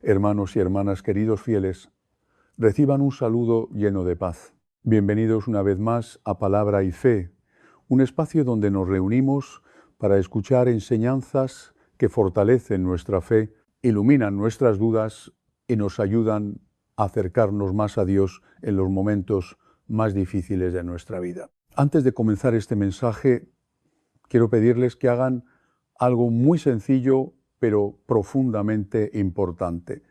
Hermanos y hermanas queridos fieles, reciban un saludo lleno de paz. Bienvenidos una vez más a Palabra y Fe, un espacio donde nos reunimos para escuchar enseñanzas que fortalecen nuestra fe, iluminan nuestras dudas y nos ayudan a acercarnos más a Dios en los momentos más difíciles de nuestra vida. Antes de comenzar este mensaje, quiero pedirles que hagan algo muy sencillo, pero profundamente importante.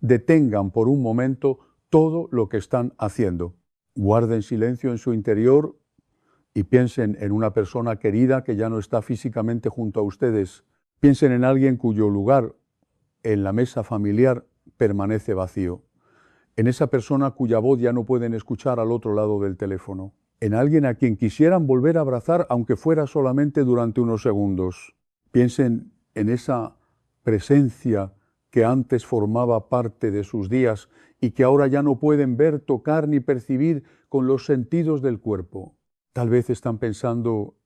Detengan por un momento todo lo que están haciendo. Guarden silencio en su interior y piensen en una persona querida que ya no está físicamente junto a ustedes. Piensen en alguien cuyo lugar en la mesa familiar permanece vacío. En esa persona cuya voz ya no pueden escuchar al otro lado del teléfono. En alguien a quien quisieran volver a abrazar, aunque fuera solamente durante unos segundos. Piensen en esa presencia que antes formaba parte de sus días y que ahora ya no pueden ver, tocar ni percibir con los sentidos del cuerpo. Tal vez están pensando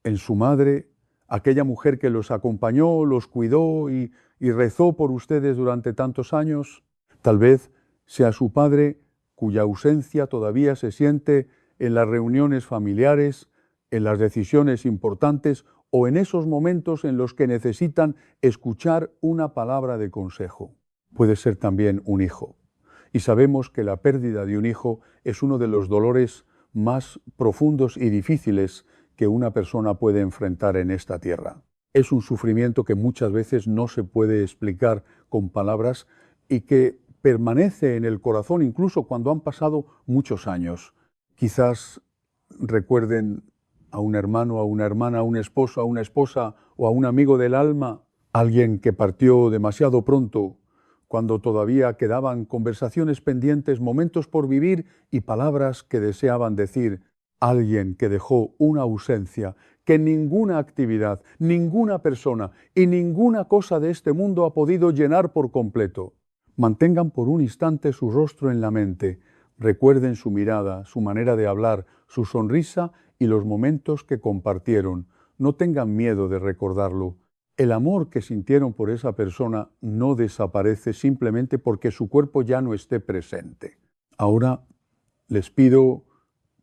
en su madre, aquella mujer que los acompañó, los cuidó y rezó por ustedes durante tantos años. Tal vez sea su padre, cuya ausencia todavía se siente en las reuniones familiares, en las decisiones importantes o en esos momentos en los que necesitan escuchar una palabra de consejo. Puede ser también un hijo. Y sabemos que la pérdida de un hijo es uno de los dolores más profundos y difíciles que una persona puede enfrentar en esta tierra. Es un sufrimiento que muchas veces no se puede explicar con palabras y que permanece en el corazón incluso cuando han pasado muchos años. Quizás recuerden a un hermano, a una hermana, a un esposo, a una esposa o a un amigo del alma, alguien que partió demasiado pronto, cuando todavía quedaban conversaciones pendientes, momentos por vivir y palabras que deseaban decir, alguien que dejó una ausencia que ninguna actividad, ninguna persona y ninguna cosa de este mundo ha podido llenar por completo. Mantengan por un instante su rostro en la mente, recuerden su mirada, su manera de hablar, su sonrisa y los momentos que compartieron. No tengan miedo de recordarlo. El amor que sintieron por esa persona no desaparece simplemente porque su cuerpo ya no esté presente. Ahora les pido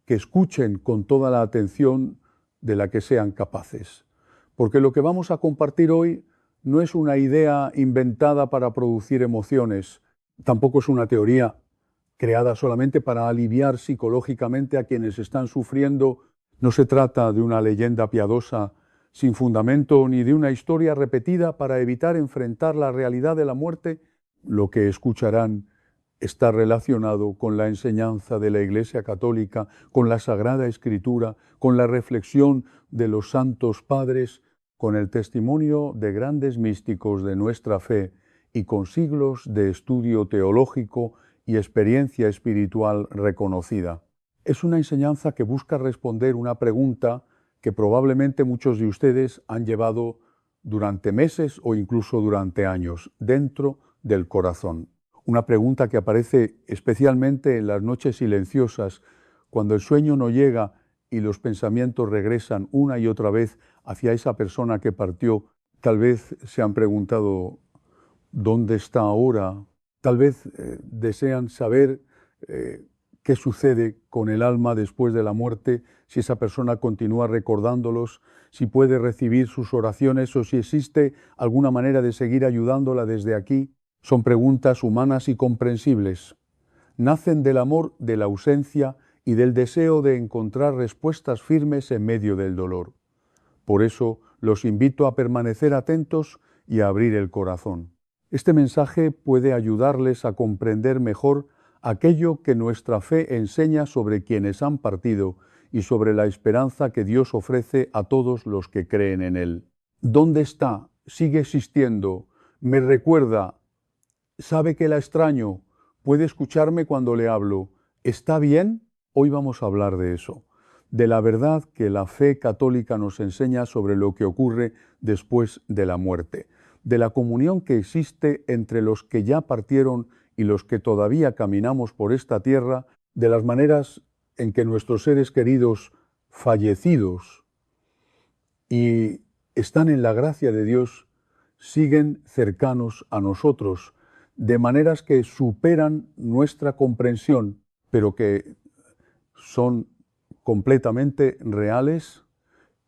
que escuchen con toda la atención de la que sean capaces, porque lo que vamos a compartir hoy no es una idea inventada para producir emociones, tampoco es una teoría creada solamente para aliviar psicológicamente a quienes están sufriendo. No se trata de una leyenda piadosa sin fundamento ni de una historia repetida para evitar enfrentar la realidad de la muerte. Lo que escucharán está relacionado con la enseñanza de la Iglesia Católica, con la Sagrada Escritura, con la reflexión de los santos padres, con el testimonio de grandes místicos de nuestra fe y con siglos de estudio teológico y experiencia espiritual reconocida. Es una enseñanza que busca responder una pregunta que probablemente muchos de ustedes han llevado durante meses o incluso durante años, dentro del corazón. Una pregunta que aparece especialmente en las noches silenciosas, cuando el sueño no llega y los pensamientos regresan una y otra vez hacia esa persona que partió. Tal vez se han preguntado, ¿dónde está ahora? Tal vez desean saber qué sucede con el alma después de la muerte, si esa persona continúa recordándolos, si puede recibir sus oraciones o si existe alguna manera de seguir ayudándola desde aquí. Son preguntas humanas y comprensibles. Nacen del amor de la ausencia y del deseo de encontrar respuestas firmes en medio del dolor. Por eso los invito a permanecer atentos y a abrir el corazón. Este mensaje puede ayudarles a comprender mejor aquello que nuestra fe enseña sobre quienes han partido y sobre la esperanza que Dios ofrece a todos los que creen en Él. ¿Dónde está? ¿Sigue existiendo? ¿Me recuerda? ¿Sabe que la extraño? ¿Puede escucharme cuando le hablo? ¿Está bien? Hoy vamos a hablar de eso, de la verdad que la fe católica nos enseña sobre lo que ocurre después de la muerte, de la comunión que existe entre los que ya partieron y los que todavía caminamos por esta tierra, de las maneras en que nuestros seres queridos fallecidos y están en la gracia de Dios siguen cercanos a nosotros, de maneras que superan nuestra comprensión, pero que son completamente reales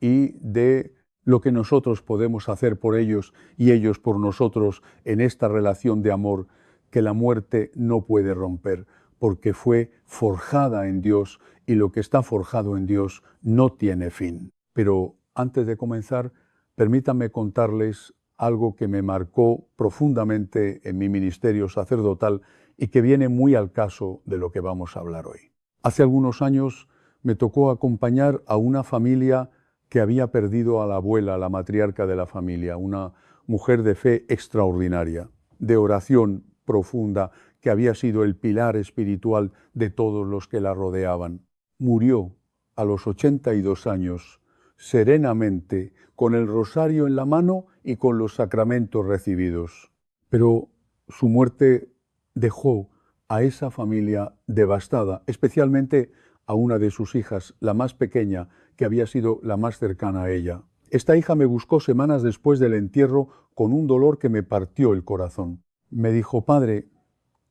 y de lo que nosotros podemos hacer por ellos y ellos por nosotros en esta relación de amor que la muerte no puede romper, porque fue forjada en Dios y lo que está forjado en Dios no tiene fin. Pero antes de comenzar, permítanme contarles algo que me marcó profundamente en mi ministerio sacerdotal y que viene muy al caso de lo que vamos a hablar hoy. Hace algunos años me tocó acompañar a una familia que había perdido a la abuela, la matriarca de la familia, una mujer de fe extraordinaria, de oración profunda, que había sido el pilar espiritual de todos los que la rodeaban. Murió a los 82 años, serenamente, con el rosario en la mano y con los sacramentos recibidos. Pero su muerte dejó a esa familia devastada, especialmente a una de sus hijas, la más pequeña, que había sido la más cercana a ella. Esta hija me buscó semanas después del entierro con un dolor que me partió el corazón. Me dijo: padre,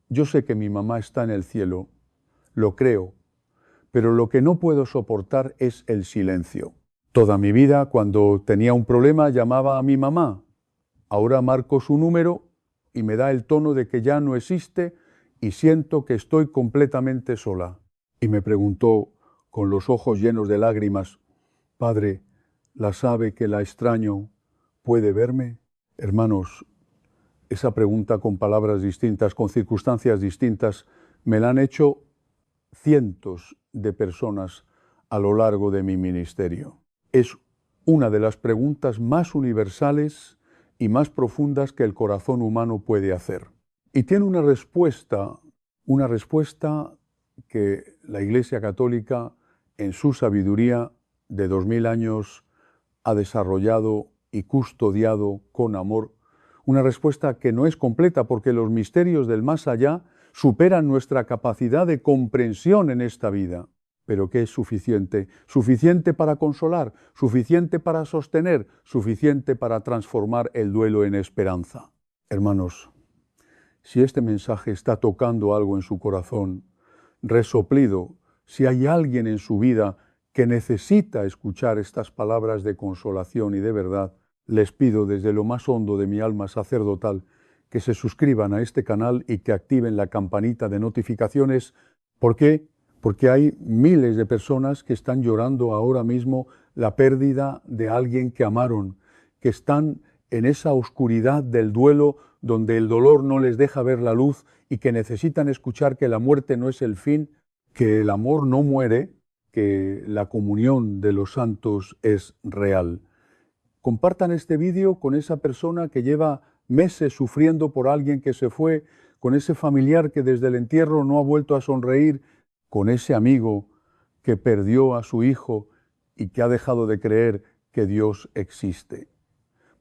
yo sé que mi mamá está en el cielo, lo creo, pero lo que no puedo soportar es el silencio. Toda mi vida, cuando tenía un problema, llamaba a mi mamá. Ahora marco su número y me da el tono de que ya no existe y siento que estoy completamente sola. Y me preguntó, con los ojos llenos de lágrimas: padre, ¿la sabe que la extraño puede verme? Hermanos, esa pregunta con palabras distintas, con circunstancias distintas, me la han hecho cientos de personas a lo largo de mi ministerio. Es una de las preguntas más universales y más profundas que el corazón humano puede hacer. Y tiene una respuesta que la Iglesia Católica, en su sabiduría de 2000 años, ha desarrollado y custodiado con amor. Una respuesta que no es completa porque los misterios del más allá superan nuestra capacidad de comprensión en esta vida, pero que es suficiente, suficiente para consolar, suficiente para sostener, suficiente para transformar el duelo en esperanza. Hermanos, si este mensaje está tocando algo en su corazón, resoplido, si hay alguien en su vida que necesita escuchar estas palabras de consolación y de verdad, les pido desde lo más hondo de mi alma sacerdotal que se suscriban a este canal y que activen la campanita de notificaciones. ¿Por qué? Porque hay miles de personas que están llorando ahora mismo la pérdida de alguien que amaron, que están en esa oscuridad del duelo donde el dolor no les deja ver la luz y que necesitan escuchar que la muerte no es el fin, que el amor no muere, que la comunión de los santos es real. Compartan este vídeo con esa persona que lleva meses sufriendo por alguien que se fue, con ese familiar que desde el entierro no ha vuelto a sonreír, con ese amigo que perdió a su hijo y que ha dejado de creer que Dios existe.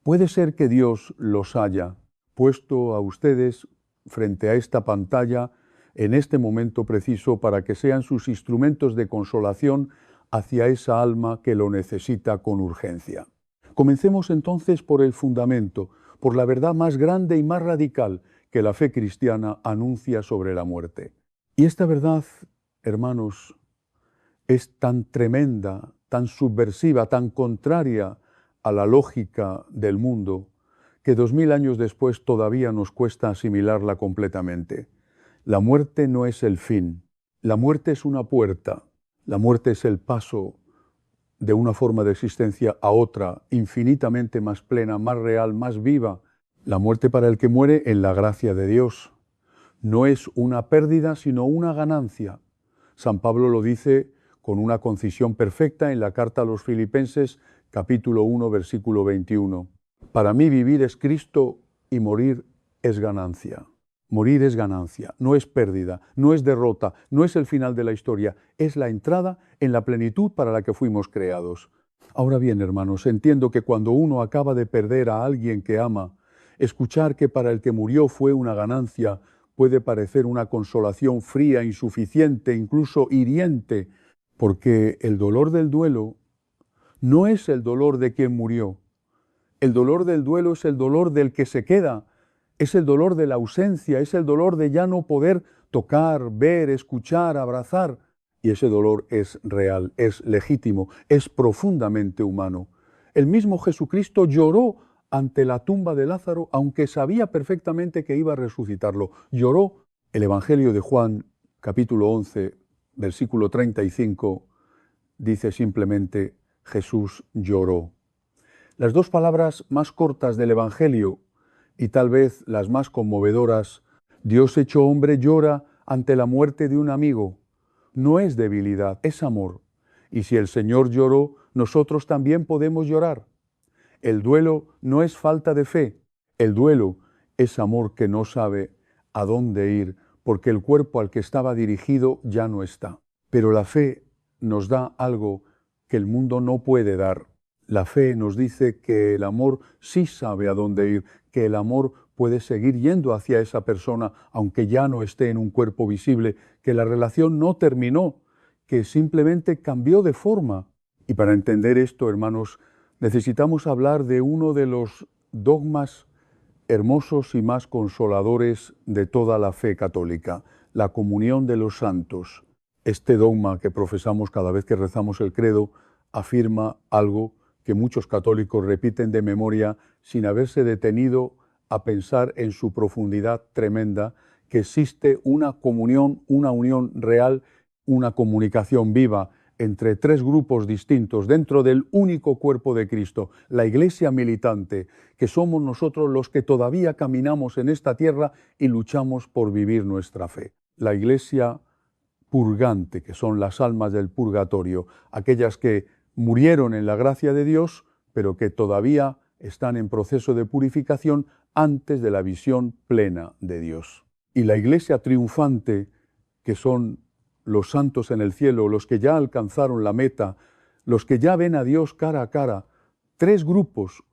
Puede ser que Dios los haya puesto a ustedes frente a esta pantalla en este momento preciso para que sean sus instrumentos de consolación hacia esa alma que lo necesita con urgencia. Comencemos entonces por el fundamento, por la verdad más grande y más radical que la fe cristiana anuncia sobre la muerte. Y esta verdad, hermanos, es tan tremenda, tan subversiva, tan contraria a la lógica del mundo, que 2000 años después todavía nos cuesta asimilarla completamente. La muerte no es el fin, la muerte es una puerta, la muerte es el paso de una forma de existencia a otra, infinitamente más plena, más real, más viva. La muerte para el que muere en la gracia de Dios. No es una pérdida, sino una ganancia. San Pablo lo dice con una concisión perfecta en la carta a los Filipenses, capítulo 1, versículo 21. Para mí vivir es Cristo y morir es ganancia. Morir es ganancia, no es pérdida, no es derrota, no es el final de la historia, es la entrada en la plenitud para la que fuimos creados. Ahora bien, hermanos, entiendo que cuando uno acaba de perder a alguien que ama, escuchar que para el que murió fue una ganancia puede parecer una consolación fría, insuficiente, incluso hiriente, porque el dolor del duelo no es el dolor de quien murió. El dolor del duelo es el dolor del que se queda, es el dolor de la ausencia, es el dolor de ya no poder tocar, ver, escuchar, abrazar. Y ese dolor es real, es legítimo, es profundamente humano. El mismo Jesucristo lloró ante la tumba de Lázaro, aunque sabía perfectamente que iba a resucitarlo. Lloró. El Evangelio de Juan, capítulo 11, versículo 35, dice simplemente, Jesús lloró. Las dos palabras más cortas del Evangelio, y tal vez las más conmovedoras, Dios hecho hombre llora ante la muerte de un amigo. No es debilidad, es amor. Y si el Señor lloró, nosotros también podemos llorar. El duelo no es falta de fe, el duelo es amor que no sabe a dónde ir, porque el cuerpo al que estaba dirigido ya no está. Pero la fe nos da algo que el mundo no puede dar. La fe nos dice que el amor sí sabe a dónde ir, que el amor puede seguir yendo hacia esa persona, aunque ya no esté en un cuerpo visible, que la relación no terminó, que simplemente cambió de forma. Y para entender esto, hermanos, necesitamos hablar de uno de los dogmas hermosos y más consoladores de toda la fe católica, la comunión de los santos. Este dogma que profesamos cada vez que rezamos el credo afirma algo que muchos católicos repiten de memoria sin haberse detenido a pensar en su profundidad tremenda, que existe una comunión, una unión real, una comunicación viva entre tres grupos distintos dentro del único cuerpo de Cristo, la Iglesia militante, que somos nosotros los que todavía caminamos en esta tierra y luchamos por vivir nuestra fe. La Iglesia purgante, que son las almas del purgatorio, aquellas que murieron en la gracia de Dios, pero que todavía están en proceso de purificación antes de la visión plena de Dios. Y la Iglesia triunfante, que son los santos en el cielo, los que ya alcanzaron la meta, los que ya ven a Dios cara a cara, tres grupos,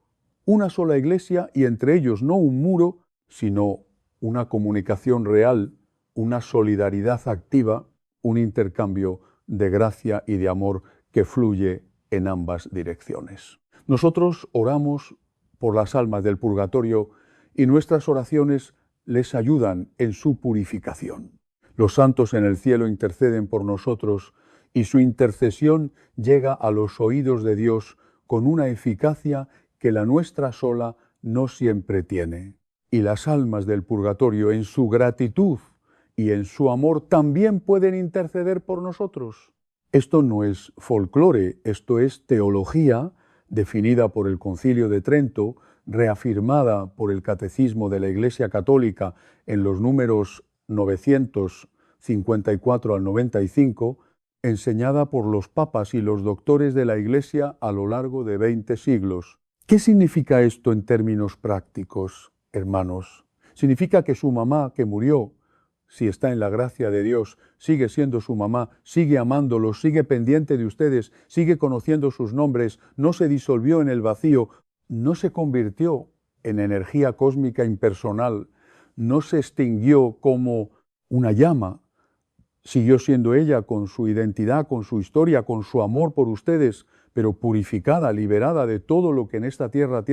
una sola Iglesia y entre ellos no un muro, sino una comunicación real, una solidaridad activa, un intercambio de gracia y de amor que fluye en ambas direcciones. Nosotros oramos por las almas del purgatorio y nuestras oraciones les ayudan en su purificación. Los santos en el cielo interceden por nosotros y su intercesión llega a los oídos de Dios con una eficacia que la nuestra sola no siempre tiene. Y las almas del purgatorio en su gratitud y en su amor también pueden interceder por nosotros. Esto no es folclore, esto es teología definida por el Concilio de Trento, reafirmada por el Catecismo de la Iglesia Católica en los números 954 al 95, enseñada por los papas y los doctores de la Iglesia a lo largo de 20 siglos. ¿Qué significa esto en términos prácticos, hermanos? Significa que su mamá, que murió, si está en la gracia de Dios, sigue siendo su mamá, sigue amándolos, sigue pendiente de ustedes, sigue conociendo sus nombres, no se disolvió en el vacío, no se convirtió en energía cósmica impersonal, no se extinguió como una llama, siguió siendo ella con su identidad, con su historia, con su amor por ustedes, pero purificada, liberada de todo lo que en esta tierra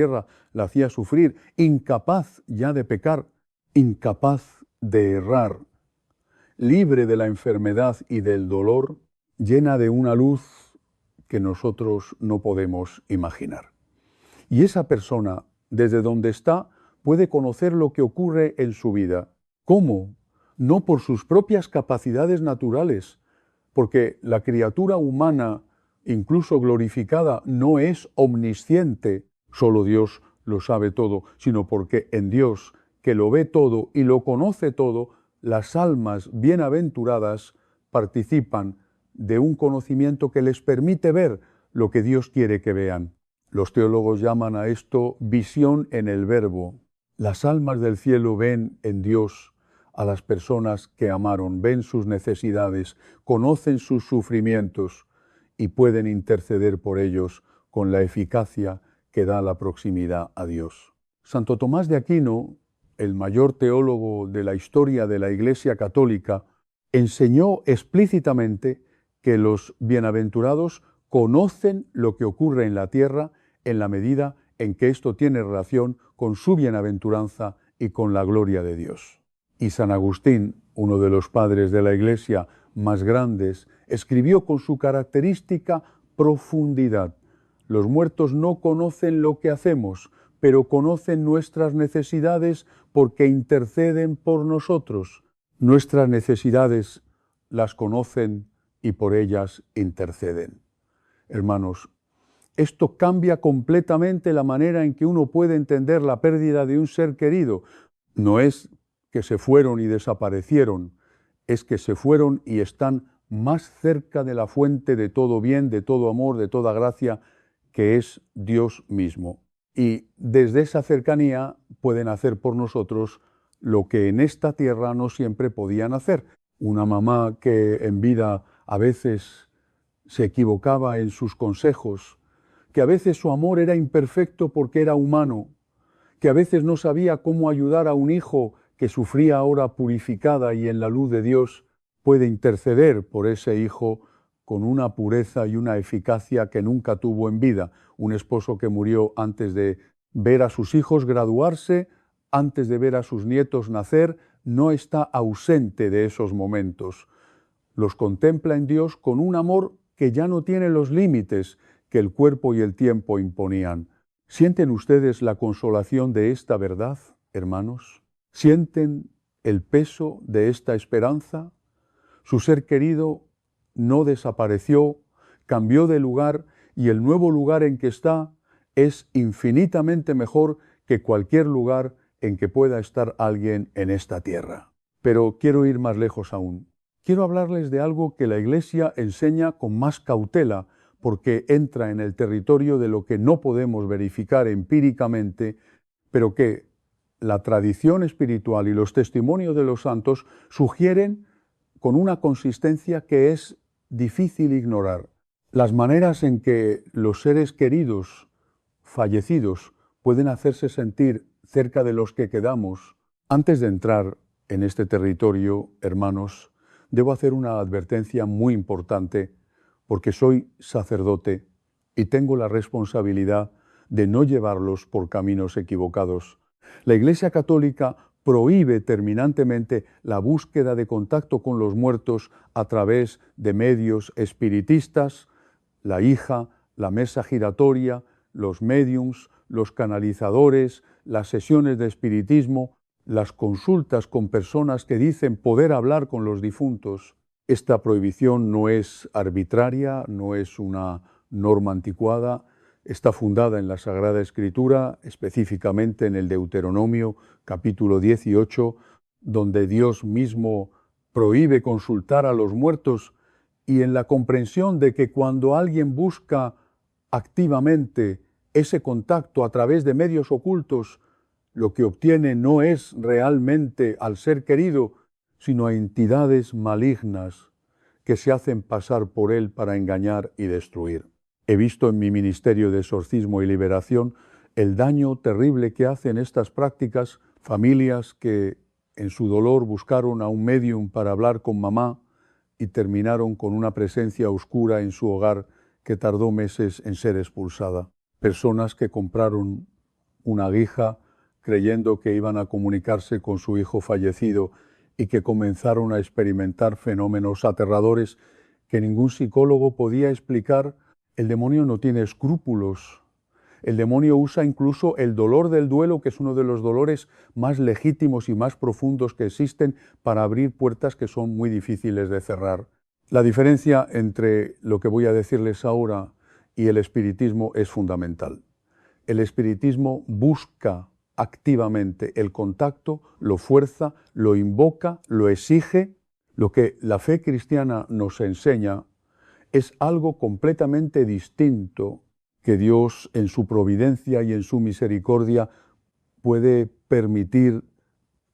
la hacía sufrir, incapaz ya de pecar, incapaz de errar, libre de la enfermedad y del dolor, llena de una luz que nosotros no podemos imaginar. Y esa persona, desde donde está, puede conocer lo que ocurre en su vida. ¿Cómo? No por sus propias capacidades naturales, porque la criatura humana, incluso glorificada, no es omnisciente, solo Dios lo sabe todo, sino porque en Dios, que lo ve todo y lo conoce todo, las almas bienaventuradas participan de un conocimiento que les permite ver lo que Dios quiere que vean. Los teólogos llaman a esto visión en el Verbo. Las almas del cielo ven en Dios a las personas que amaron, ven sus necesidades, conocen sus sufrimientos y pueden interceder por ellos con la eficacia que da la proximidad a Dios. Santo Tomás de Aquino, el mayor teólogo de la historia de la Iglesia Católica, enseñó explícitamente que los bienaventurados conocen lo que ocurre en la tierra en la medida en que esto tiene relación con su bienaventuranza y con la gloria de Dios. Y San Agustín, uno de los padres de la Iglesia más grandes, escribió con su característica profundidad: los muertos no conocen lo que hacemos, pero conocen nuestras necesidades porque interceden por nosotros. Nuestras necesidades las conocen y por ellas interceden. Hermanos, esto cambia completamente la manera en que uno puede entender la pérdida de un ser querido. No es que se fueron y desaparecieron, es que se fueron y están más cerca de la fuente de todo bien, de todo amor, de toda gracia, que es Dios mismo. Y desde esa cercanía pueden hacer por nosotros lo que en esta tierra no siempre podían hacer. Una mamá que en vida a veces se equivocaba en sus consejos, que a veces su amor era imperfecto porque era humano, que a veces no sabía cómo ayudar a un hijo que sufría ahora purificada y en la luz de Dios, puede interceder por ese hijo con una pureza y una eficacia que nunca tuvo en vida. Un esposo que murió antes de ver a sus hijos graduarse, antes de ver a sus nietos nacer, no está ausente de esos momentos. Los contempla en Dios con un amor que ya no tiene los límites que el cuerpo y el tiempo imponían. ¿Sienten ustedes la consolación de esta verdad, hermanos? ¿Sienten el peso de esta esperanza? Su ser querido no desapareció, cambió de lugar y el nuevo lugar en que está es infinitamente mejor que cualquier lugar en que pueda estar alguien en esta tierra. Pero quiero ir más lejos aún. Quiero hablarles de algo que la Iglesia enseña con más cautela, porque entra en el territorio de lo que no podemos verificar empíricamente, pero que la tradición espiritual y los testimonios de los santos sugieren con una consistencia que es difícil ignorar. Las maneras en que los seres queridos, fallecidos, pueden hacerse sentir cerca de los que quedamos. Antes de entrar en este territorio, hermanos, debo hacer una advertencia muy importante, porque soy sacerdote y tengo la responsabilidad de no llevarlos por caminos equivocados. La Iglesia Católica prohíbe terminantemente la búsqueda de contacto con los muertos a través de medios espiritistas, la hija, la mesa giratoria, los médiums, los canalizadores, las sesiones de espiritismo, las consultas con personas que dicen poder hablar con los difuntos. Esta prohibición no es arbitraria, no es una norma anticuada, está fundada en la Sagrada Escritura, específicamente en el Deuteronomio capítulo 18, donde Dios mismo prohíbe consultar a los muertos, y en la comprensión de que cuando alguien busca activamente ese contacto a través de medios ocultos, lo que obtiene no es realmente al ser querido, sino a entidades malignas que se hacen pasar por él para engañar y destruir. He visto en mi ministerio de exorcismo y liberación el daño terrible que hacen estas prácticas, familias que en su dolor buscaron a un médium para hablar con mamá y terminaron con una presencia oscura en su hogar que tardó meses en ser expulsada. Personas que compraron una aguija creyendo que iban a comunicarse con su hijo fallecido y que comenzaron a experimentar fenómenos aterradores que ningún psicólogo podía explicar. El demonio no tiene escrúpulos. El demonio usa incluso el dolor del duelo, que es uno de los dolores más legítimos y más profundos que existen, para abrir puertas que son muy difíciles de cerrar. La diferencia entre lo que voy a decirles ahora y el espiritismo es fundamental. El espiritismo busca activamente el contacto, lo fuerza, lo invoca, lo exige. Lo que la fe cristiana nos enseña es algo completamente distinto, que Dios en su providencia y en su misericordia puede permitir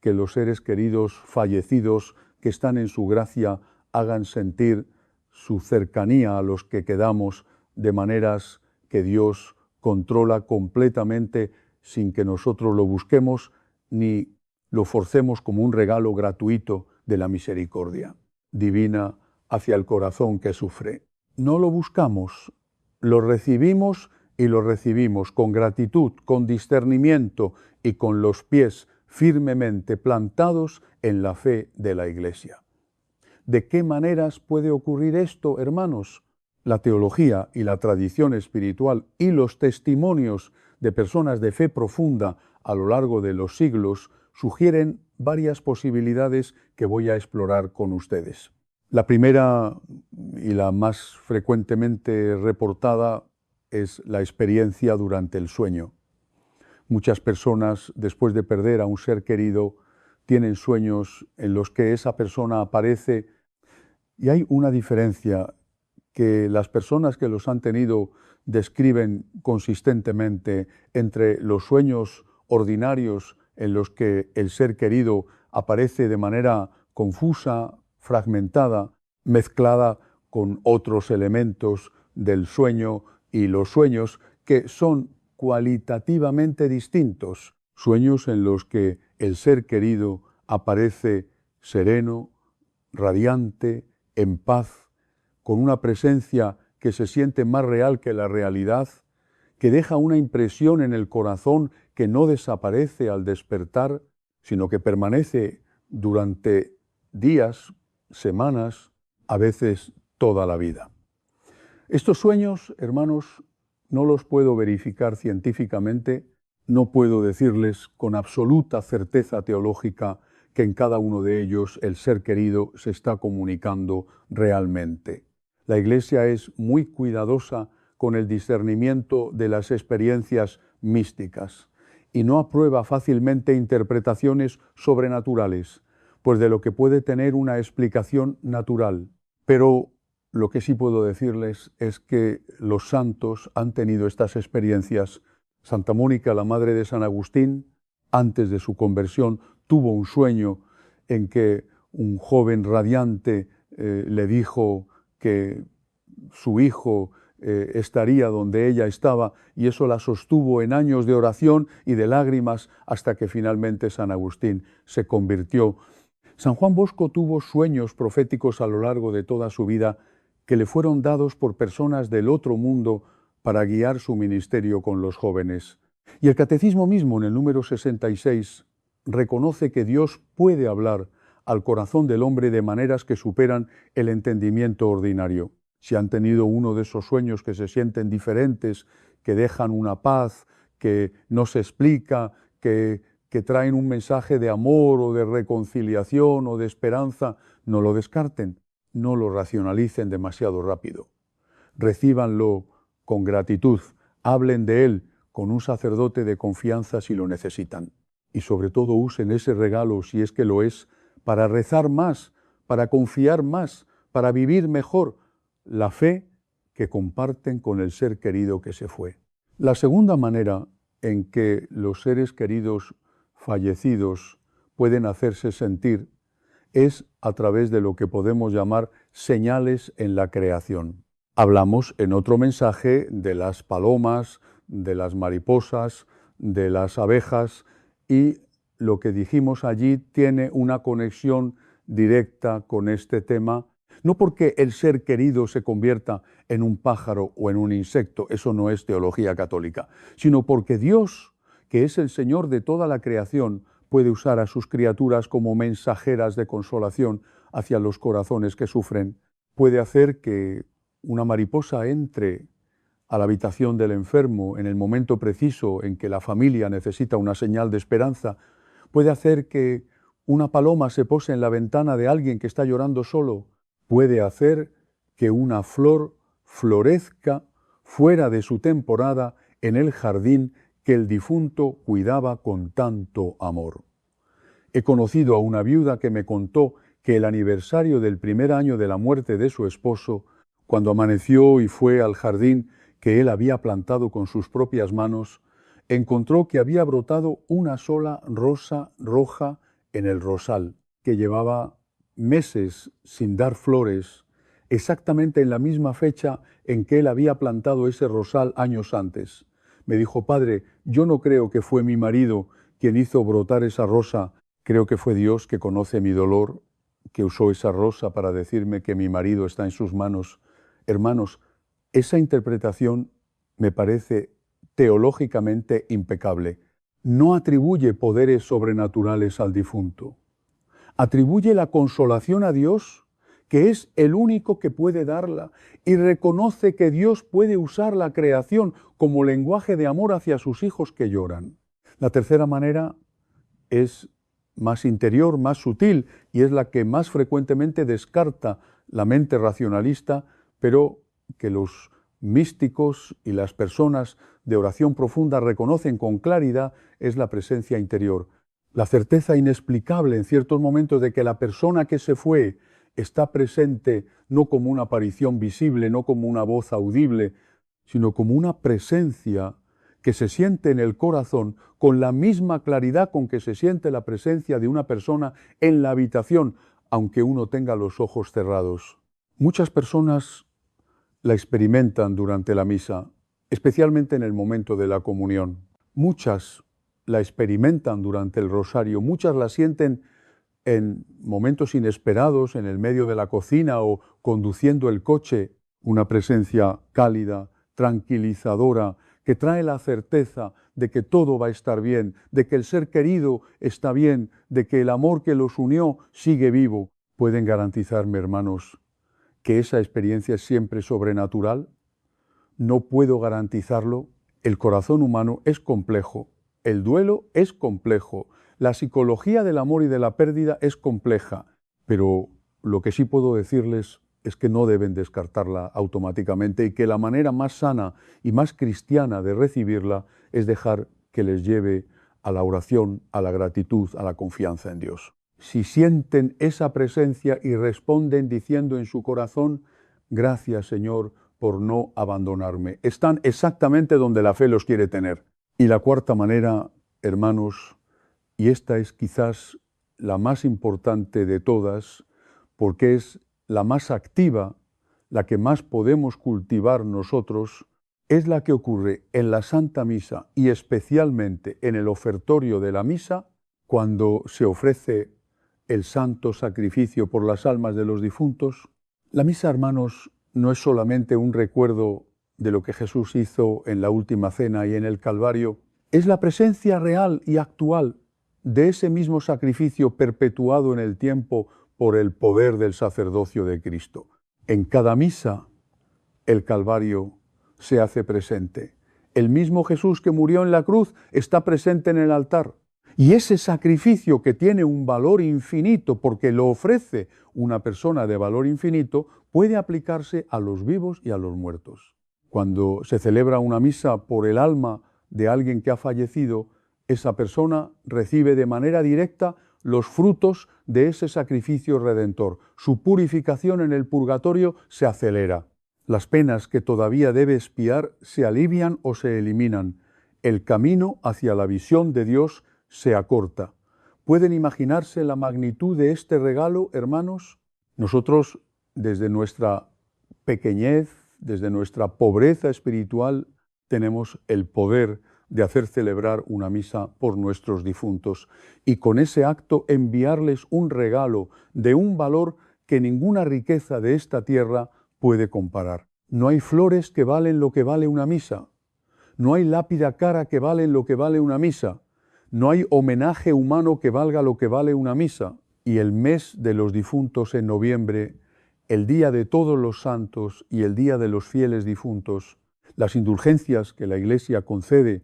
que los seres queridos fallecidos que están en su gracia hagan sentir su cercanía a los que quedamos de maneras que Dios controla completamente sin que nosotros lo busquemos ni lo forcemos como un regalo gratuito de la misericordia divina hacia el corazón que sufre. No lo buscamos, lo recibimos y lo recibimos con gratitud, con discernimiento y con los pies firmemente plantados en la fe de la Iglesia. ¿De qué maneras puede ocurrir esto, hermanos? La teología y la tradición espiritual y los testimonios de personas de fe profunda a lo largo de los siglos sugieren varias posibilidades que voy a explorar con ustedes. La primera y la más frecuentemente reportada es la experiencia durante el sueño. Muchas personas, después de perder a un ser querido, tienen sueños en los que esa persona aparece, y hay una diferencia que las personas que los han tenido describen consistentemente entre los sueños ordinarios en los que el ser querido aparece de manera confusa, fragmentada, mezclada con otros elementos del sueño, y los sueños que son cualitativamente distintos, sueños en los que el ser querido aparece sereno, radiante, en paz, con una presencia que se siente más real que la realidad, que deja una impresión en el corazón que no desaparece al despertar, sino que permanece durante días, semanas, a veces toda la vida. Estos sueños, hermanos, no los puedo verificar científicamente, no puedo decirles con absoluta certeza teológica que en cada uno de ellos el ser querido se está comunicando realmente. La Iglesia es muy cuidadosa con el discernimiento de las experiencias místicas y no aprueba fácilmente interpretaciones sobrenaturales, pues de lo que puede tener una explicación natural. Pero lo que sí puedo decirles es que los santos han tenido estas experiencias. Santa Mónica, la madre de San Agustín, antes de su conversión, tuvo un sueño en que un joven radiante le dijo que su hijo estaría donde ella estaba, y eso la sostuvo en años de oración y de lágrimas hasta que finalmente San Agustín se convirtió. San Juan Bosco tuvo sueños proféticos a lo largo de toda su vida que le fueron dados por personas del otro mundo para guiar su ministerio con los jóvenes. Y el Catecismo mismo, en el número 66, reconoce que Dios puede hablar al corazón del hombre de maneras que superan el entendimiento ordinario. Si han tenido uno de esos sueños que se sienten diferentes, que dejan una paz, que no se explica, que traen un mensaje de amor o de reconciliación o de esperanza, no lo descarten, no lo racionalicen demasiado rápido. Recíbanlo con gratitud, hablen de él con un sacerdote de confianza si lo necesitan. Y sobre todo usen ese regalo, si es que lo es, para rezar más, para confiar más, para vivir mejor la fe que comparten con el ser querido que se fue. La segunda manera en que los seres queridos fallecidos pueden hacerse sentir es a través de lo que podemos llamar señales en la creación. Hablamos en otro mensaje de las palomas, de las mariposas, de las abejas, y lo que dijimos allí tiene una conexión directa con este tema, no porque el ser querido se convierta en un pájaro o en un insecto, eso no es teología católica, sino porque Dios, que es el Señor de toda la creación, puede usar a sus criaturas como mensajeras de consolación hacia los corazones que sufren. Puede hacer que una mariposa entre a la habitación del enfermo en el momento preciso en que la familia necesita una señal de esperanza. Puede hacer que una paloma se pose en la ventana de alguien que está llorando solo. Puede hacer que una flor florezca fuera de su temporada en el jardín que el difunto cuidaba con tanto amor. He conocido a una viuda que me contó que el aniversario del primer año de la muerte de su esposo, cuando amaneció y fue al jardín que él había plantado con sus propias manos, encontró que había brotado una sola rosa roja en el rosal, que llevaba meses sin dar flores, exactamente en la misma fecha en que él había plantado ese rosal años antes. Me dijo: padre, yo no creo que fue mi marido quien hizo brotar esa rosa, creo que fue Dios, que conoce mi dolor, que usó esa rosa para decirme que mi marido está en sus manos. Hermanos, esa interpretación me parece teológicamente impecable. no atribuye poderes sobrenaturales al difunto. Atribuye la consolación a Dios, que es el único que puede darla, y reconoce que Dios puede usar la creación como lenguaje de amor hacia sus hijos que lloran. La tercera manera es más interior, más sutil, y es la que más frecuentemente descarta la mente racionalista, pero que los místicos y las personas de oración profunda reconocen con claridad, es la presencia interior. La certeza inexplicable en ciertos momentos de que la persona que se fue está presente no como una aparición visible, no como una voz audible, sino como una presencia que se siente en el corazón con la misma claridad con que se siente la presencia de una persona en la habitación, aunque uno tenga los ojos cerrados. Muchas personas la experimentan durante la misa, especialmente en el momento de la comunión. Muchas la experimentan durante el rosario, muchas la sienten en momentos inesperados, en el medio de la cocina o conduciendo el coche, una presencia cálida, tranquilizadora, que trae la certeza de que todo va a estar bien, de que el ser querido está bien, de que el amor que los unió sigue vivo. ¿Pueden garantizarme, hermanos, que esa experiencia es siempre sobrenatural? No puedo garantizarlo. El corazón humano es complejo, el duelo es complejo, la psicología del amor y de la pérdida es compleja, pero lo que sí puedo decirles es que no deben descartarla automáticamente y que la manera más sana y más cristiana de recibirla es dejar que les lleve a la oración, a la gratitud, a la confianza en Dios. Si sienten esa presencia y responden diciendo en su corazón, gracias Señor por no abandonarme, están exactamente donde la fe los quiere tener. Y la cuarta manera, hermanos, y esta es quizás la más importante de todas, porque es la más activa, la que más podemos cultivar nosotros, es la que ocurre en la Santa Misa y especialmente en el ofertorio de la misa, cuando se ofrece el santo sacrificio por las almas de los difuntos. La misa, hermanos, no es solamente un recuerdo de lo que Jesús hizo en la última cena y en el Calvario, es la presencia real y actual de ese mismo sacrificio perpetuado en el tiempo por el poder del sacerdocio de Cristo. En cada misa, el Calvario se hace presente. El mismo Jesús que murió en la cruz está presente en el altar. Y ese sacrificio que tiene un valor infinito, porque lo ofrece una persona de valor infinito, puede aplicarse a los vivos y a los muertos. Cuando se celebra una misa por el alma de alguien que ha fallecido, esa persona recibe de manera directa los frutos de ese sacrificio redentor. Su purificación en el purgatorio se acelera. Las penas que todavía debe expiar se alivian o se eliminan. El camino hacia la visión de Dios se acorta. ¿Pueden imaginarse la magnitud de este regalo, hermanos? Nosotros, desde nuestra pequeñez, desde nuestra pobreza espiritual, tenemos el poder de hacer celebrar una misa por nuestros difuntos y con ese acto enviarles un regalo de un valor que ninguna riqueza de esta tierra puede comparar. No hay flores que valen lo que vale una misa. No hay lápida cara que valen lo que vale una misa. No hay homenaje humano que valga lo que vale una misa. Y el mes de los difuntos en noviembre, el día de todos los santos y el día de los fieles difuntos, las indulgencias que la Iglesia concede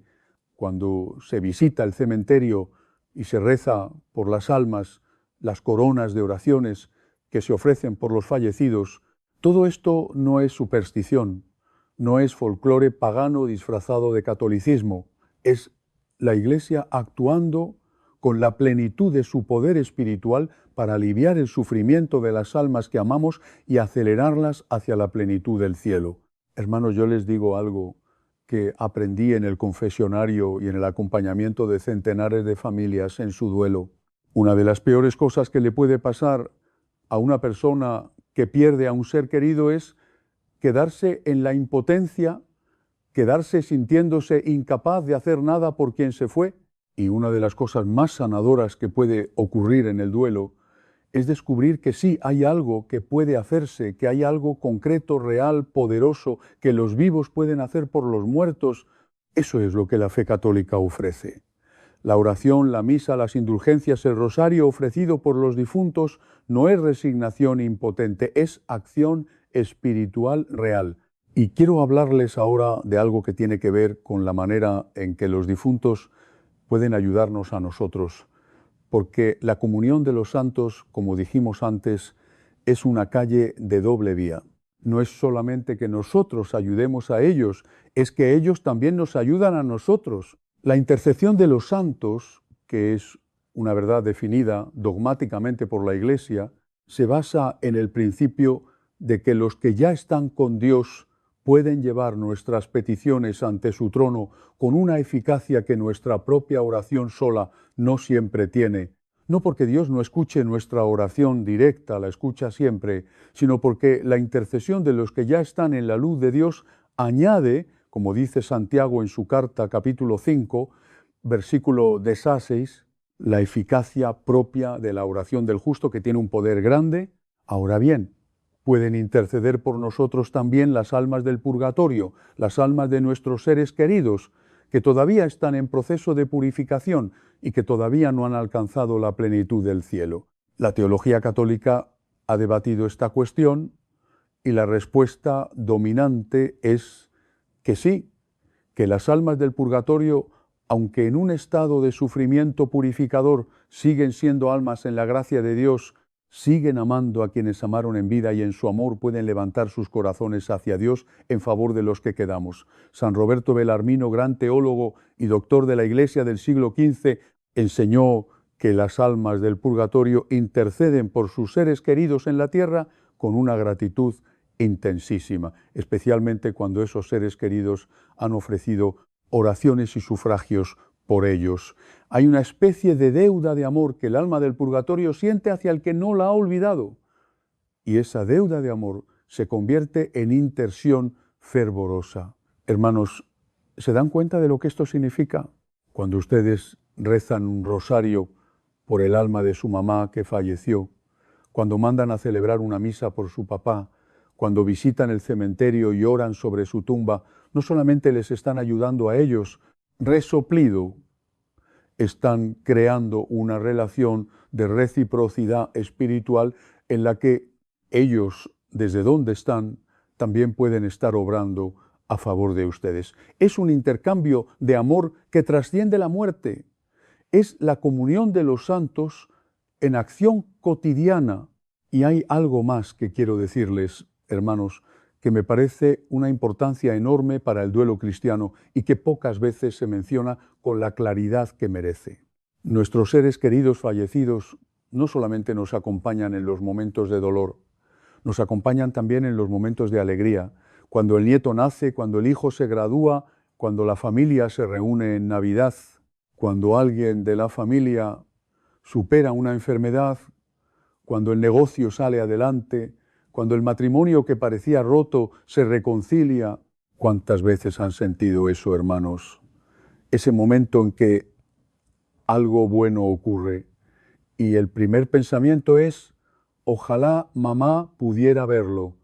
cuando se visita el cementerio y se reza por las almas, las coronas de oraciones que se ofrecen por los fallecidos, todo esto no es superstición, no es folclore pagano disfrazado de catolicismo, es la Iglesia actuando con la plenitud de su poder espiritual para aliviar el sufrimiento de las almas que amamos y acelerarlas hacia la plenitud del cielo. Hermanos, yo les digo algo que aprendí en el confesionario y en el acompañamiento de centenares de familias en su duelo. Una de las peores cosas que le puede pasar a una persona que pierde a un ser querido es quedarse en la impotencia, quedarse sintiéndose incapaz de hacer nada por quien se fue. Y una de las cosas más sanadoras que puede ocurrir en el duelo es descubrir que sí, hay algo que puede hacerse, que hay algo concreto, real, poderoso, que los vivos pueden hacer por los muertos. Eso es lo que la fe católica ofrece. La oración, la misa, las indulgencias, el rosario ofrecido por los difuntos no es resignación impotente, es acción espiritual real. Y quiero hablarles ahora de algo que tiene que ver con la manera en que los difuntos pueden ayudarnos a nosotros, porque la comunión de los santos, como dijimos antes, es una calle de doble vía. No es solamente que nosotros ayudemos a ellos, es que ellos también nos ayudan a nosotros. La intercesión de los santos, que es una verdad definida dogmáticamente por la Iglesia, se basa en el principio de que los que ya están con Dios pueden llevar nuestras peticiones ante su trono con una eficacia que nuestra propia oración sola no siempre tiene. No porque Dios no escuche nuestra oración directa, la escucha siempre, sino porque la intercesión de los que ya están en la luz de Dios añade, como dice Santiago en su carta capítulo 5, versículo 16, la eficacia propia de la oración del justo, que tiene un poder grande. Ahora bien, pueden interceder por nosotros también las almas del purgatorio, las almas de nuestros seres queridos, que todavía están en proceso de purificación y que todavía no han alcanzado la plenitud del cielo. La teología católica ha debatido esta cuestión y la respuesta dominante es que sí, que las almas del purgatorio, aunque en un estado de sufrimiento purificador, siguen siendo almas en la gracia de Dios, siguen amando a quienes amaron en vida y en su amor pueden levantar sus corazones hacia Dios en favor de los que quedamos. San Roberto Belarmino, gran teólogo y doctor de la Iglesia del siglo XV, enseñó que las almas del purgatorio interceden por sus seres queridos en la tierra con una gratitud intensísima, especialmente cuando esos seres queridos han ofrecido oraciones y sufragios por ellos. Hay una especie de deuda de amor que el alma del purgatorio siente hacia el que no la ha olvidado. Y esa deuda de amor se convierte en intercesión fervorosa. Hermanos, ¿se dan cuenta de lo que esto significa? Cuando ustedes rezan un rosario por el alma de su mamá que falleció, cuando mandan a celebrar una misa por su papá, cuando visitan el cementerio y oran sobre su tumba, no solamente les están ayudando a ellos, resoplido, están creando una relación de reciprocidad espiritual en la que ellos, desde donde están, también pueden estar obrando a favor de ustedes. Es un intercambio de amor que trasciende la muerte. Es la comunión de los santos en acción cotidiana. Y hay algo más que quiero decirles, hermanos, que me parece una importancia enorme para el duelo cristiano y que pocas veces se menciona con la claridad que merece. Nuestros seres queridos fallecidos no solamente nos acompañan en los momentos de dolor, nos acompañan también en los momentos de alegría, cuando el nieto nace, cuando el hijo se gradúa, cuando la familia se reúne en Navidad, cuando alguien de la familia supera una enfermedad, cuando el negocio sale adelante, cuando el matrimonio que parecía roto se reconcilia. ¿Cuántas veces han sentido eso, hermanos? Ese momento en que algo bueno ocurre y el primer pensamiento es, ojalá mamá pudiera verlo.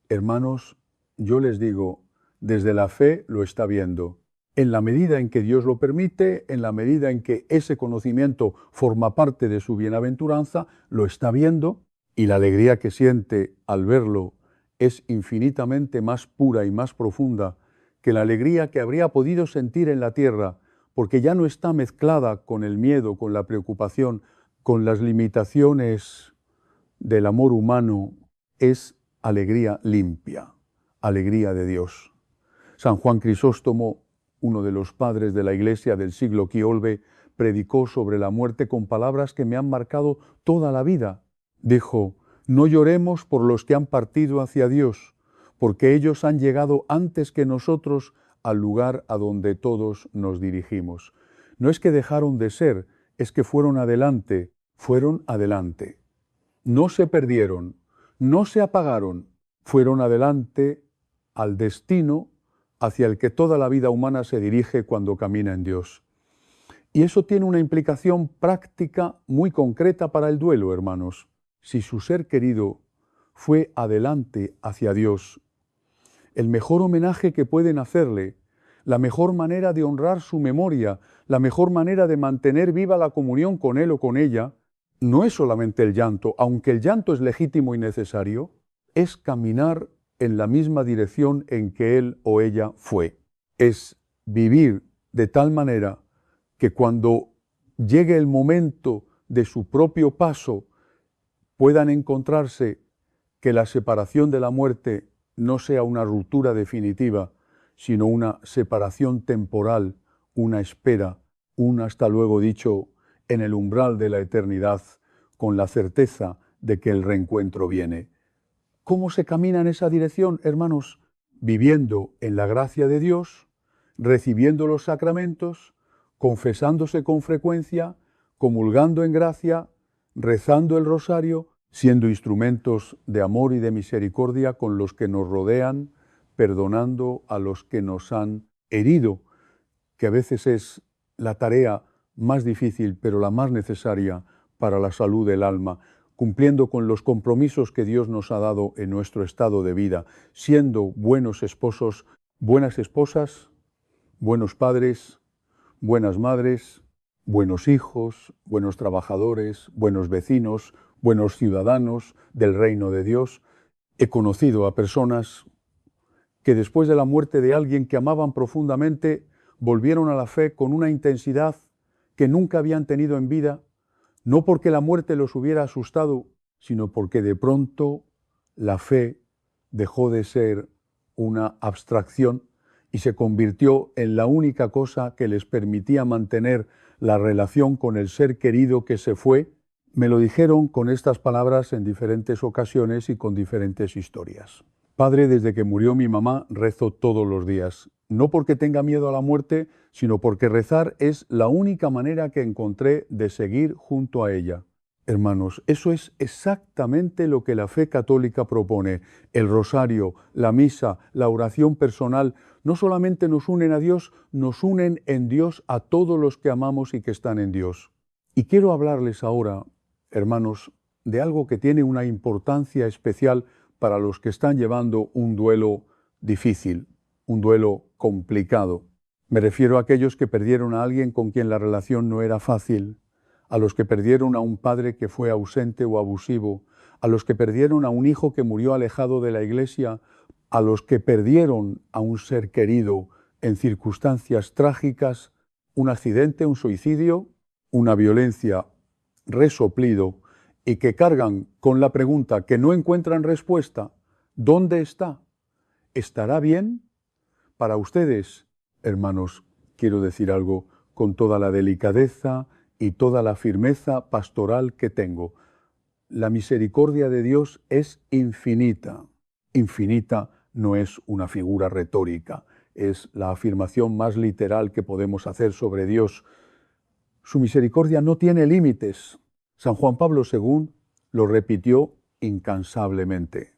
Hermanos, yo les digo, desde la fe lo está viendo. En la medida en que Dios lo permite, en la medida en que ese conocimiento forma parte de su bienaventuranza, lo está viendo, y la alegría que siente al verlo es infinitamente más pura y más profunda que la alegría que habría podido sentir en la tierra, porque ya no está mezclada con el miedo, con la preocupación, con las limitaciones del amor humano. Es alegría limpia, alegría de Dios. San Juan Crisóstomo, uno de los padres de la Iglesia del siglo XV, predicó sobre la muerte con palabras que me han marcado toda la vida. Dijo, no lloremos por los que han partido hacia Dios, porque ellos han llegado antes que nosotros al lugar a donde todos nos dirigimos. No es que dejaron de ser, es que fueron adelante. No se perdieron, no se apagaron, fueron adelante al destino hacia el que toda la vida humana se dirige cuando camina en Dios. Y eso tiene una implicación práctica muy concreta para el duelo, hermanos. Si su ser querido fue adelante hacia Dios, el mejor homenaje que pueden hacerle, la mejor manera de honrar su memoria, la mejor manera de mantener viva la comunión con él o con ella no es solamente el llanto, aunque el llanto es legítimo y necesario, es caminar en la misma dirección en que él o ella fue. Es vivir de tal manera que cuando llegue el momento de su propio paso puedan encontrarse que la separación de la muerte no sea una ruptura definitiva, sino una separación temporal, una espera, un hasta luego dicho en el umbral de la eternidad, con la certeza de que el reencuentro viene. ¿Cómo se camina en esa dirección, hermanos? Viviendo en la gracia de Dios, recibiendo los sacramentos, confesándose con frecuencia, comulgando en gracia, rezando el rosario, siendo instrumentos de amor y de misericordia con los que nos rodean, perdonando a los que nos han herido, que a veces es la tarea más difícil, pero la más necesaria para la salud del alma, cumpliendo con los compromisos que Dios nos ha dado en nuestro estado de vida, siendo buenos esposos, buenas esposas, buenos padres, buenas madres, buenos hijos, buenos trabajadores, buenos vecinos, buenos ciudadanos del reino de Dios. He conocido a personas que después de la muerte de alguien que amaban profundamente, volvieron a la fe con una intensidad que nunca habían tenido en vida, no porque la muerte los hubiera asustado, sino porque de pronto la fe dejó de ser una abstracción y se convirtió en la única cosa que les permitía mantener la relación con el ser querido que se fue. Me lo dijeron con estas palabras en diferentes ocasiones y con diferentes historias. Padre, desde que murió mi mamá, rezo todos los días. No porque tenga miedo a la muerte, sino porque rezar es la única manera que encontré de seguir junto a ella. Hermanos, eso es exactamente lo que la fe católica propone. El rosario, la misa, la oración personal, no solamente nos unen a Dios, nos unen en Dios a todos los que amamos y que están en Dios. Y quiero hablarles ahora, hermanos, de algo que tiene una importancia especial para los que están llevando un duelo difícil, un duelo complicado. Me refiero a aquellos que perdieron a alguien con quien la relación no era fácil, a los que perdieron a un padre que fue ausente o abusivo, a los que perdieron a un hijo que murió alejado de la iglesia, a los que perdieron a un ser querido en circunstancias trágicas, un accidente, un suicidio, una violencia, resoplido, y que cargan con la pregunta que no encuentran respuesta: ¿dónde está? ¿Estará bien? Para ustedes, hermanos, quiero decir algo con toda la delicadeza y toda la firmeza pastoral que tengo. La misericordia de Dios es infinita. Infinita no es una figura retórica, es la afirmación más literal que podemos hacer sobre Dios. Su misericordia no tiene límites. San Juan Pablo II lo repitió incansablemente.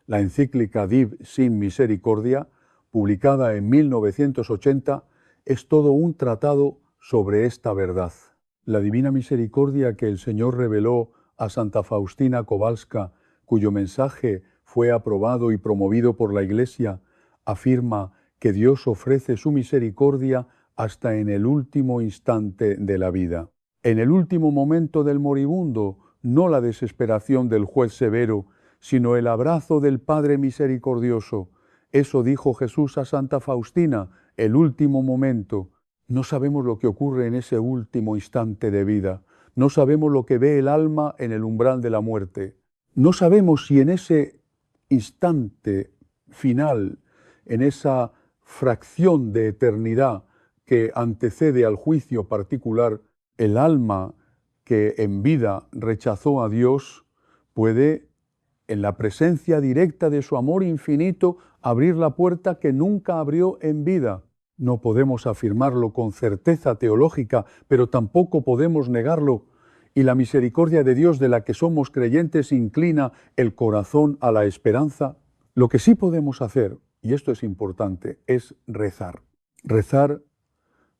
La encíclica Div Sin Misericordia, publicada en 1980, es todo un tratado sobre esta verdad. La divina misericordia que el Señor reveló a Santa Faustina Kowalska, cuyo mensaje fue aprobado y promovido por la Iglesia, afirma que Dios ofrece su misericordia hasta en el último instante de la vida. En el último momento del moribundo, no la desesperación del juez severo, sino el abrazo del Padre misericordioso. Eso dijo Jesús a Santa Faustina, el último momento. No sabemos lo que ocurre en ese último instante de vida. No sabemos lo que ve el alma en el umbral de la muerte. No sabemos si en ese instante final, en esa fracción de eternidad que antecede al juicio particular, el alma que en vida rechazó a Dios puede, en la presencia directa de su amor infinito, abrir la puerta que nunca abrió en vida. No podemos afirmarlo con certeza teológica, pero tampoco podemos negarlo. Y la misericordia de Dios de la que somos creyentes inclina el corazón a la esperanza. Lo que sí podemos hacer, y esto es importante, es rezar. Rezar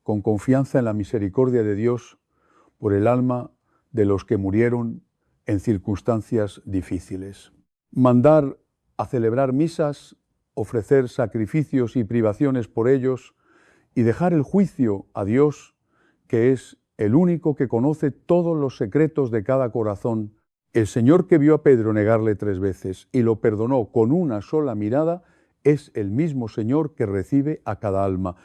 con confianza en la misericordia de Dios por el alma de los que murieron en circunstancias difíciles. Mandar a celebrar misas, ofrecer sacrificios y privaciones por ellos y dejar el juicio a Dios que es el único que conoce todos los secretos de cada corazón, el Señor que vio a Pedro negarle 3 veces y lo perdonó con una sola mirada, es el mismo Señor que recibe a cada alma.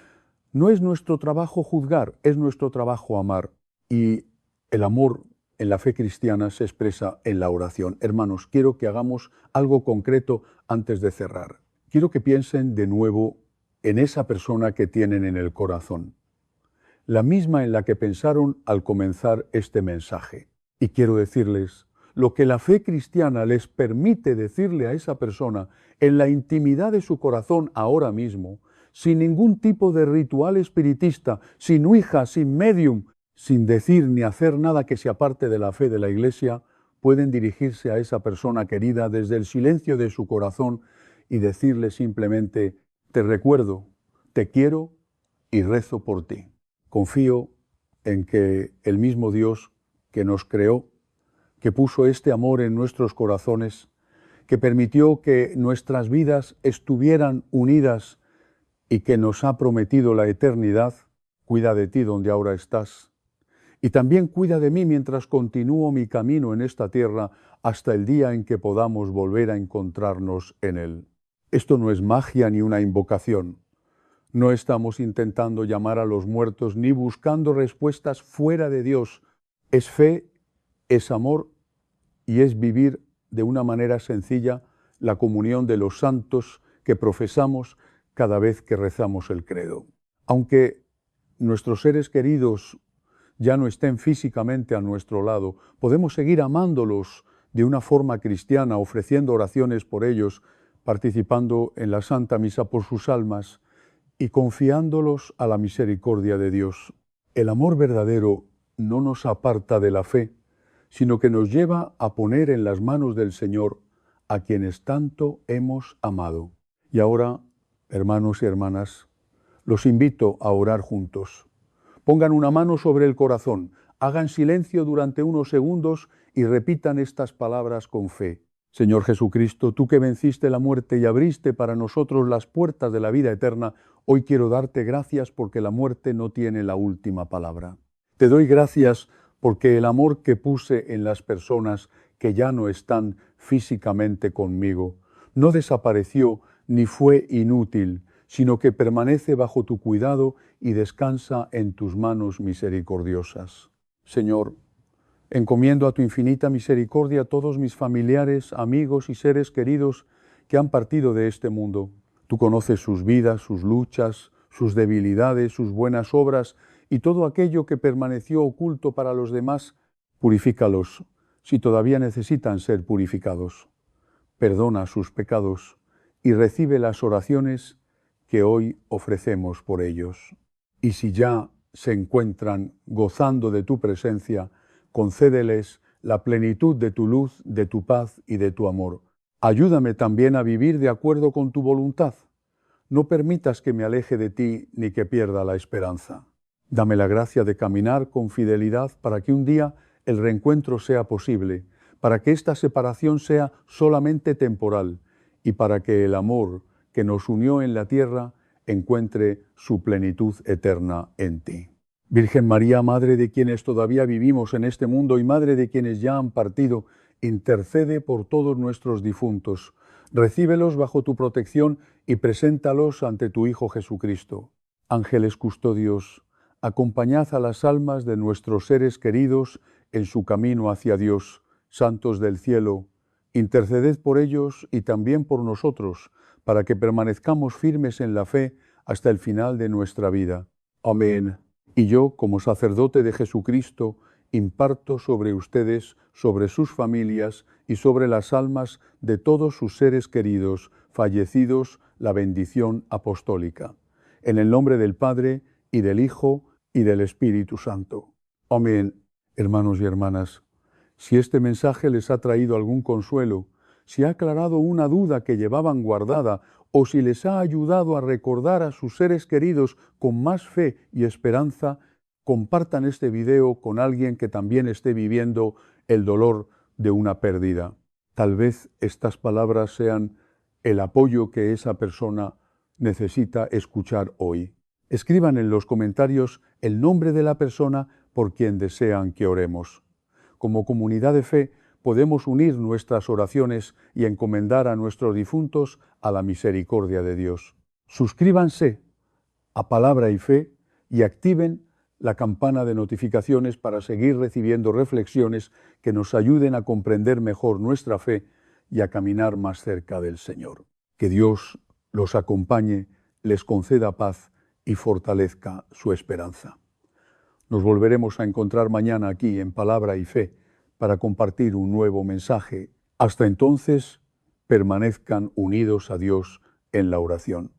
No es nuestro trabajo juzgar, es nuestro trabajo amar. Y el amor en la fe cristiana se expresa en la oración. Hermanos, quiero que hagamos algo concreto antes de cerrar. Quiero que piensen de nuevo en esa persona que tienen en el corazón, la misma en la que pensaron al comenzar este mensaje. Y quiero decirles, lo que la fe cristiana les permite decirle a esa persona en la intimidad de su corazón ahora mismo, sin ningún tipo de ritual espiritista, sin ouija, sin medium, sin decir ni hacer nada que se aparte de la fe de la Iglesia, pueden dirigirse a esa persona querida desde el silencio de su corazón y decirle simplemente: te recuerdo, te quiero y rezo por ti. Confío en que el mismo Dios que nos creó, que puso este amor en nuestros corazones, que permitió que nuestras vidas estuvieran unidas y que nos ha prometido la eternidad, cuida de ti donde ahora estás. Y también cuida de mí mientras continúo mi camino en esta tierra hasta el día en que podamos volver a encontrarnos en Él. Esto no es magia ni una invocación. No estamos intentando llamar a los muertos ni buscando respuestas fuera de Dios. Es fe, es amor y es vivir de una manera sencilla la comunión de los santos que profesamos cada vez que rezamos el credo. Aunque nuestros seres queridos ya no estén físicamente a nuestro lado, podemos seguir amándolos de una forma cristiana, ofreciendo oraciones por ellos, participando en la Santa Misa por sus almas y confiándolos a la misericordia de Dios. El amor verdadero no nos aparta de la fe, sino que nos lleva a poner en las manos del Señor a quienes tanto hemos amado. Y ahora, hermanos y hermanas, los invito a orar juntos. Pongan una mano sobre el corazón, hagan silencio durante unos segundos y repitan estas palabras con fe. Señor Jesucristo, tú que venciste la muerte y abriste para nosotros las puertas de la vida eterna, hoy quiero darte gracias porque la muerte no tiene la última palabra. Te doy gracias porque el amor que puse en las personas que ya no están físicamente conmigo no desapareció ni fue inútil, sino que permanece bajo tu cuidado y descansa en tus manos misericordiosas. Señor, encomiendo a tu infinita misericordia a todos mis familiares, amigos y seres queridos que han partido de este mundo. Tú conoces sus vidas, sus luchas, sus debilidades, sus buenas obras y todo aquello que permaneció oculto para los demás. Purifícalos si todavía necesitan ser purificados. Perdona sus pecados y recibe las oraciones que hoy ofrecemos por ellos. Y si ya se encuentran gozando de tu presencia, concédeles la plenitud de tu luz, de tu paz y de tu amor. Ayúdame también a vivir de acuerdo con tu voluntad. No permitas que me aleje de ti ni que pierda la esperanza. Dame la gracia de caminar con fidelidad para que un día el reencuentro sea posible, para que esta separación sea solamente temporal y para que el amor que nos unió en la tierra encuentre su plenitud eterna en ti. Virgen María, Madre de quienes todavía vivimos en este mundo y Madre de quienes ya han partido, intercede por todos nuestros difuntos. Recíbelos bajo tu protección y preséntalos ante tu Hijo Jesucristo. Ángeles custodios, acompañad a las almas de nuestros seres queridos en su camino hacia Dios. Santos del cielo, interceded por ellos y también por nosotros, para que permanezcamos firmes en la fe hasta el final de nuestra vida. Amén. Y yo, como sacerdote de Jesucristo, imparto sobre ustedes, sobre sus familias y sobre las almas de todos sus seres queridos, fallecidos, la bendición apostólica. En el nombre del Padre, y del Hijo, y del Espíritu Santo. Amén. Hermanos y hermanas, si este mensaje les ha traído algún consuelo, si ha aclarado una duda que llevaban guardada o si les ha ayudado a recordar a sus seres queridos con más fe y esperanza, compartan este video con alguien que también esté viviendo el dolor de una pérdida. Tal vez estas palabras sean el apoyo que esa persona necesita escuchar hoy. Escriban en los comentarios el nombre de la persona por quien desean que oremos. Como comunidad de fe, podemos unir nuestras oraciones y encomendar a nuestros difuntos a la misericordia de Dios. Suscríbanse a Palabra y Fe y activen la campana de notificaciones para seguir recibiendo reflexiones que nos ayuden a comprender mejor nuestra fe y a caminar más cerca del Señor. Que Dios los acompañe, les conceda paz y fortalezca su esperanza. Nos volveremos a encontrar mañana aquí en Palabra y Fe para compartir un nuevo mensaje. Hasta entonces, permanezcan unidos a Dios en la oración.